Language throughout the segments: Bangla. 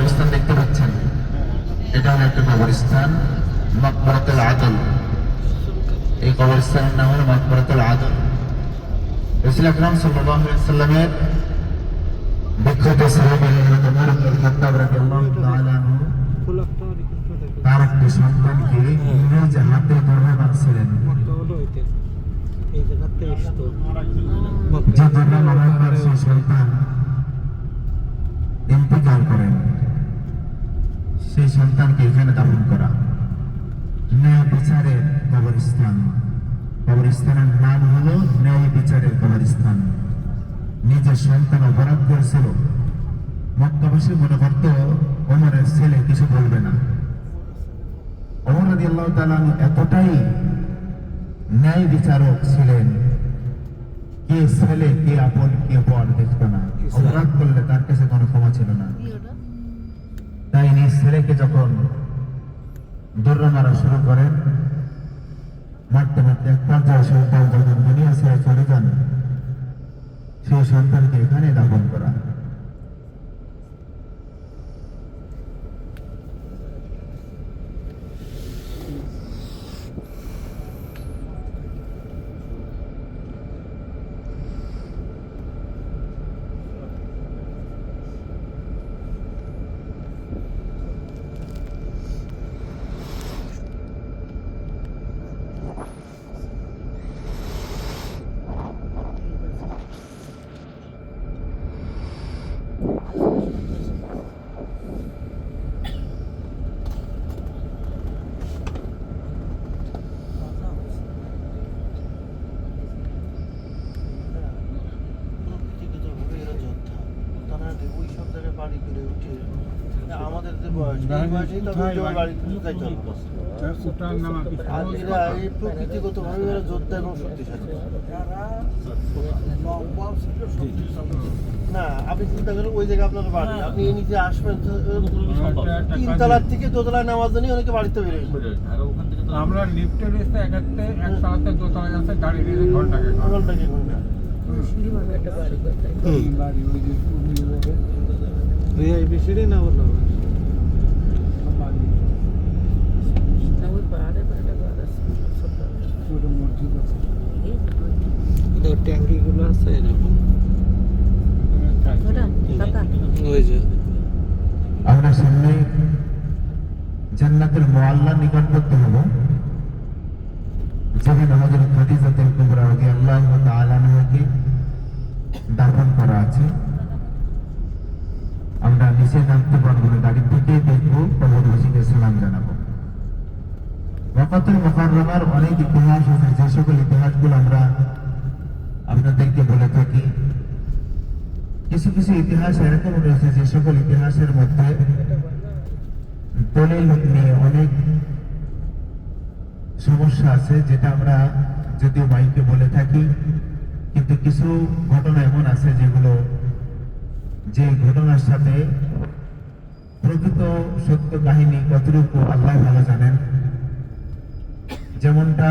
কবরস্থান দেখতে পাচ্ছেন, এটা হলো একটা কবরস্থান, মাকবরাতুল আদল। এই কবরস্থানের নাম হলো মাকবরাতুল আদল। রাসূল আকরাম সাল্লাল্লাহু আলাইহি ওয়াসাল্লামের বিখ্যাত সাহাবী হযরত ওমর ইবনে খাত্তাব রাদিয়াল্লাহু তাআলা আনহু তার একটি সন্তানকে ইংরেজ হাতে ধরে মারছিলেন। যে ধরে মারার সেই সন্তান ইন্তেকাল করেন, সেই সন্তানকে এখানে দাফন করা। ন্যায় বিচারের কবরস্থান, কবরস্থানের নাম হলো ন্যায় বিচারের কবরস্থান। নিজের সন্তান অপরাধ করেছিল, মক্কাবাসী মনে করত ওমরের ছেলে কিছু বলবে না। ওমর রাদিয়াল্লাহু তাআলা এতটাই ন্যায় বিচারক ছিলেন, কে ছেলে কে আপন কে পর দেখতো না। অপরাধ করলে তার কাছে কোনো ক্ষমা ছিল না। তাই নিজ ছেলেকে যখন দৌড়া মারা শুরু করেন, মারতে মারতে এক পর্যায়ে সন্তান যখন দুনিয়া ছেড়ে চলে যান, সেই সন্তানকে এখানে দাফন করা। আমাদের যে বয়স প্রকৃতিগতভাবে যোদ্ধা এবং শক্তিশালী না। আপনি চিন্তা করেন ওই জায়গায় আপনার বাড়ি, আপনি এই নিচে আসবেন, তিনতলার থেকে দোতলায় নামার জন্য অনেকে বাড়িতে বেরোয়। আমরা লিফটের এসে একতলাতে দোতলায় আছে, গাড়ি রেখে ঘন্টাকে ঘন্টা বেশি না বললো ট্যাঙ্কি গুলো আছে এরকম। আমরা সামনে জান্নাতুল মুআল্লা নিকটবর্তী হব, যেখানে হযরত খাদিজাতুল কুবরা রাদিয়াল্লাহু তাআলা আনহাকে দাফন করা আছে। আমরা নিচে নামতে পারবো না, গাড়ি থেকে দেখবো, কবরবাসীকে সালাম জানাবো। মক্কাতুল মুকাররমার অনেক ইতিহাস আছে, যে সকল ইতিহাসগুলো আমরা আপনাদেরকে বলে থাকি। কিছু কিছু ইতিহাস এরকম রয়েছে, যে সকল ইতিহাসের মধ্যে দলিল নিয়ে অনেক সমস্যা আছে, যেটা আমরা যদিও মাইকে বলে থাকি, কিন্তু কিছু ঘটনা এমন আছে যেগুলো, যে ঘটনার সাথে প্রকৃত সত্য কাহিনী কতটুকু আল্লাহ ভালো জানেন। যেমনটা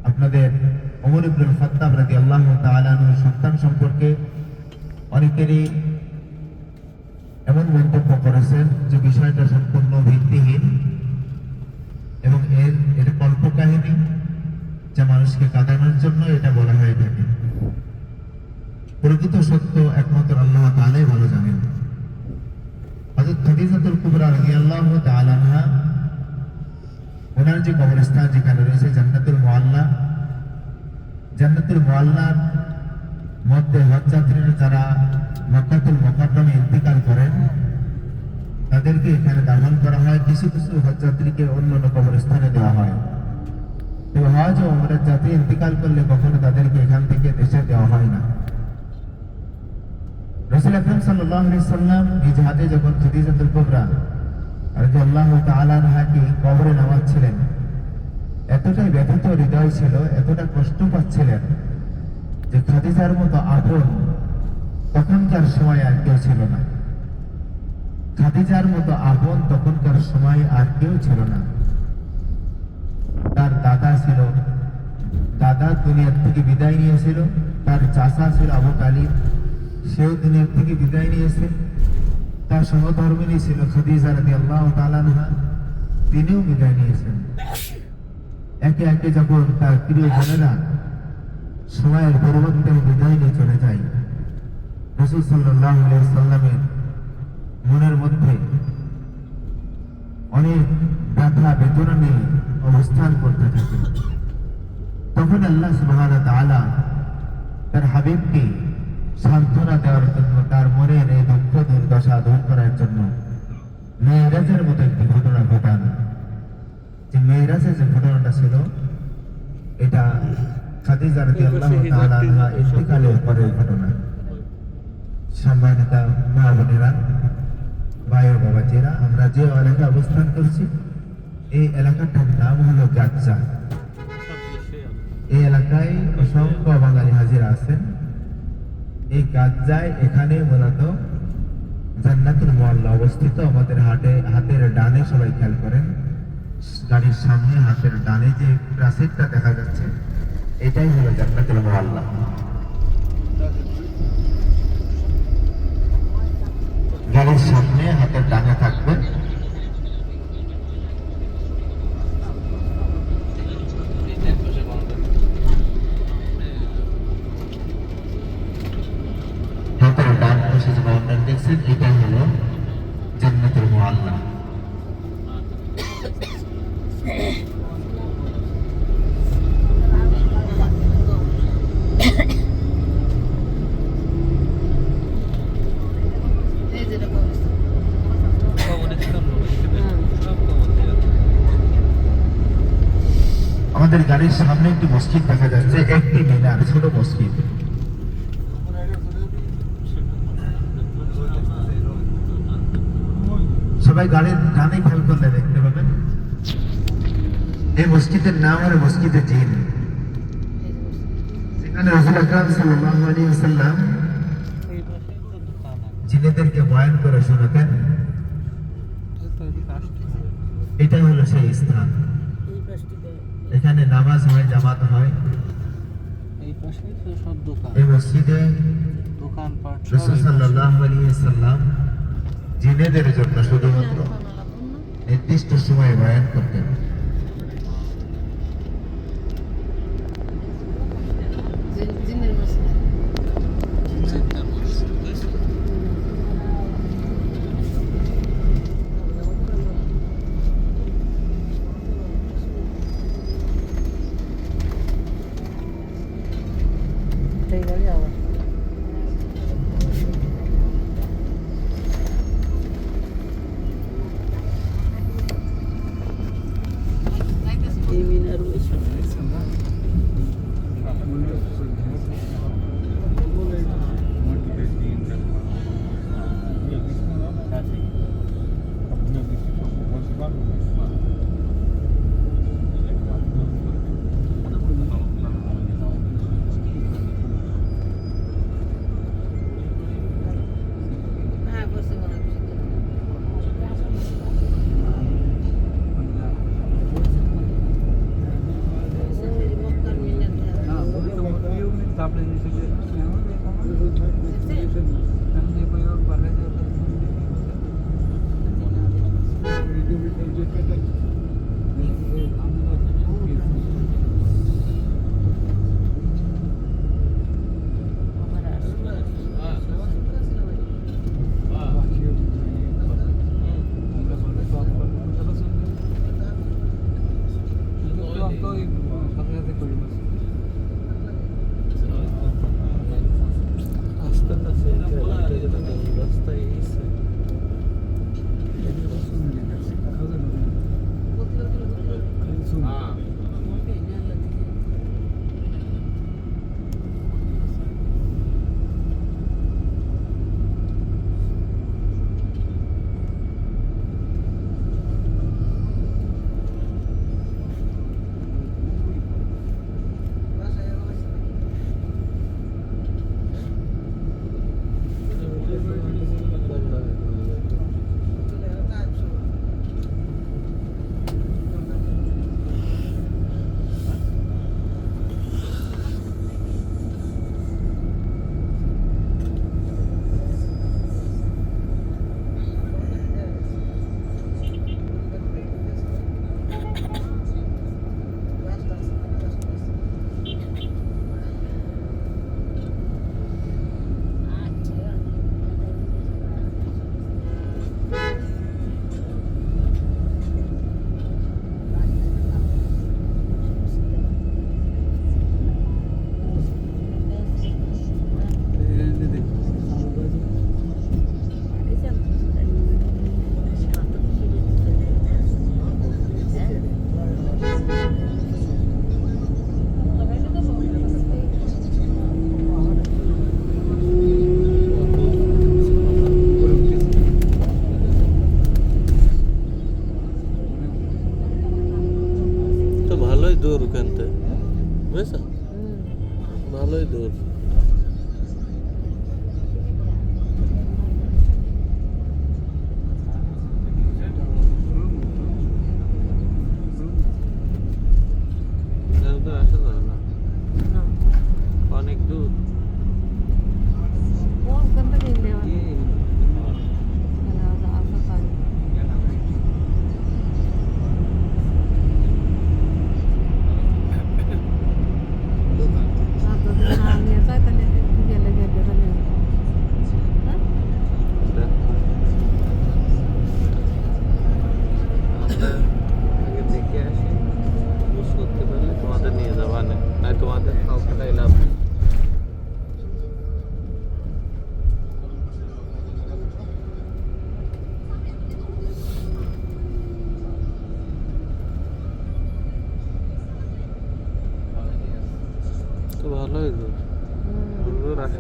আপনাদের ওমর ইবনে খাত্তাব রাদিয়াল্লাহু তাআলা আনহুর সন্তান সম্পর্কে অনেকেরই এমন মন্তব্য করেছেন যে বিষয়টা সম্পূর্ণ ভিত্তিহীন এবং এর কল্পকাহিনী, যা মানুষকে কাঁদানোর জন্য এটা বলা হয়ে থাকে। প্রকৃত সত্য একমাত্র আল্লাহ তাআলাই ভালো জানেন। হযরত খাদিজাতুল কুবরা রাদিয়াল্লাহু তাআলা আনহা, ওনার যে কবরস্থান যেখানে রয়েছে জান্নাতুল মুআল্লা, জান্নাতুল মুআল্লার মধ্যে হজযাত্রীরা যারা মক্কাতুল মুকাররমে ইন্তেকাল করেন, তাদেরকে এখানে দাফন করা হয়। কিছু কিছু হজযাত্রীকে অন্য কবরস্থানে দেওয়া হয়। তো হজ ও উমরার যাত্রী ইন্তেকাল করলে কখনো তাদেরকে এখান থেকে দেশে দেওয়া হয় না। রাসূল আকরাম সাল্লাল্লাহু আলাইহি সাল্লাম নিজ হাতে যখন খাদিজাতুল কুবরা রাদিয়াল্লাহু তাআলা আনহাকে কবরে নামাচ্ছিলেন, এতটাই ব্যথিত হৃদয় ছিল, এতটা কষ্ট পাচ্ছিলেন যে খাদিজার মতো আপন তখনকার সময় আর কেউ ছিল না। খাদিজার মতো আপন তখনকার সময় আর কেউ ছিল না। তার দাদা ছিল, দাদা দুনিয়ার থেকে বিদায় নিয়েছিল। তার চাচা ছিল আবু তালিব, সেও দুনিয়ার থেকে বিদায় নিয়েছে। তার সহধর্মিনী ছিল খাদিজা রাদিয়াল্লাহু তাআলা আনহা, তিনিও বিদায় নিয়েছেন। একে একে যখন তার প্রিয় বোনেরা সময়ের পরিবর্তে বিদায় নিয়ে চলে যায়, রাসূল সাল্লাল্লাহু আলাইহি সাল্লামের মনের মধ্যে অনেক ব্যথা বেদনা নিয়ে অবস্থান করতে থাকে। তখন আল্লাহ সুবহানাহু ওয়া তাআলা তার হাবিবকে সান্ত্বনা দেওয়ার জন্য, তার মনের এই দুঃখ দুর্দশা দূর করার জন্য মেরাজের মতো একটি ঘটনা ঘটান। যে মেরাজের যে ঘটনাটা ছিল, এটা খাদিজা রাদিয়াল্লাহু তাআলা আনহা ইন্তেকালের পরের ঘটনা। সম্মানিত মা বোনেরা, ভাই ও বাবাজিরা, আমরা যে এলাকায় অবস্থান করছি এই এলাকাটার নাম হলো গাজ্জা। এই এলাকায় অসংখ্য বাঙালি হাজিরা আছেন। এই গাজ্জায় এখানে মূলত জান্নাতুল মুআল্লা অবস্থিত। আমাদের হাতের ডানে সবাই খেয়াল করেন, গাড়ির সামনে হাতের ডানে যে প্রাচীরটা দেখা যাচ্ছে, এটাই হলো জান্নাতুল মুআল্লা। গাড়ির সামনে হাতের ডানে থাকবে। হাতের ডান পাশে যে বাউন্ডারি দেখছেন, এটাই হলো জান্নাতুল মুআল্লা। আমাদের গাড়ির সামনে একটি মসজিদ দেখা যাচ্ছে, একটি মিনার, ছোট মসজিদ। সবাই গাড়ির ডানে খেয়াল করলে দেখতে পাবেন এই মসজিদের নাম হলো মসজিদে জিন। সেখানে রাসূল আকরাম সাল্লাল্লাহু আলাইহি ওয়াসাল্লাম জিনেদেরকে বয়ান করে শোনাতেন। এটাই হলো সেই স্থান। এখানে নামাজ হয়, জামাত হয়। এই মসজিদে রাসূল সাল্লাল্লাহু আলাইহি ওয়াসাল্লাম জিনেদের জন্য শুধুমাত্র নির্দিষ্ট সময় বয়ান করতেন।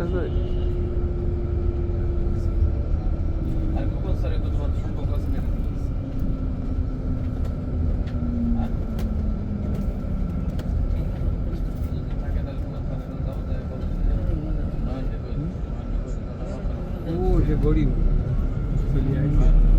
আছে? আর গোপাল স্যারের তো তোমার সম্পর্ক আছে নাকি? থাকে তাহলে তোমার সাথে যাওয়া যায় বলে ও সে গরিব চলে আসে